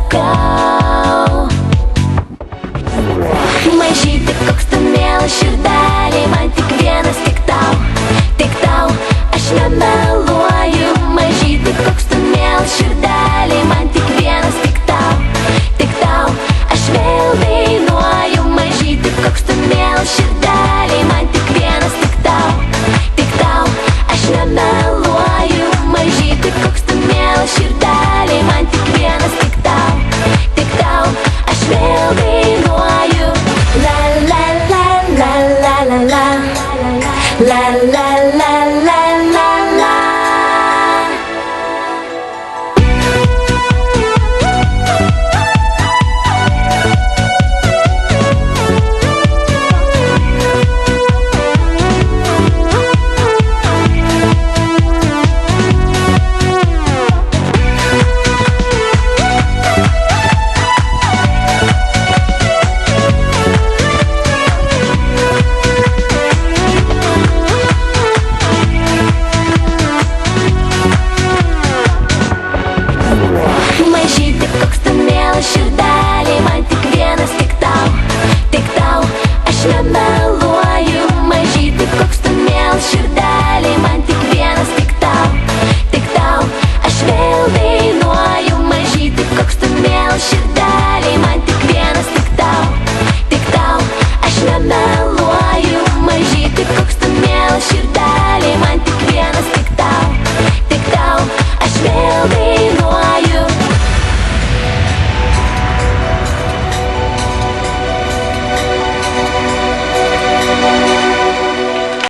sakau. Mažyti, koks tu mielas širdeliai, man tik vienas, tik tau, aš nemeluoju. Mažyti, koks tu mielas širdeliai, man tik vienas, tik tau, aš vėl dainuoju. Mažyti, koks tu mielas širdeliai, man tik vienas, tik tau, aš nemeluoju. Mažyti, koks tu mielas širdeliai, man tik vienas, tik tau, aš vėl dainuoju. La la la la la la la, la la la la la la. Mažyti, koks tu mielas širdeliai, man tik vienas, tik tau, aš nemeluoju.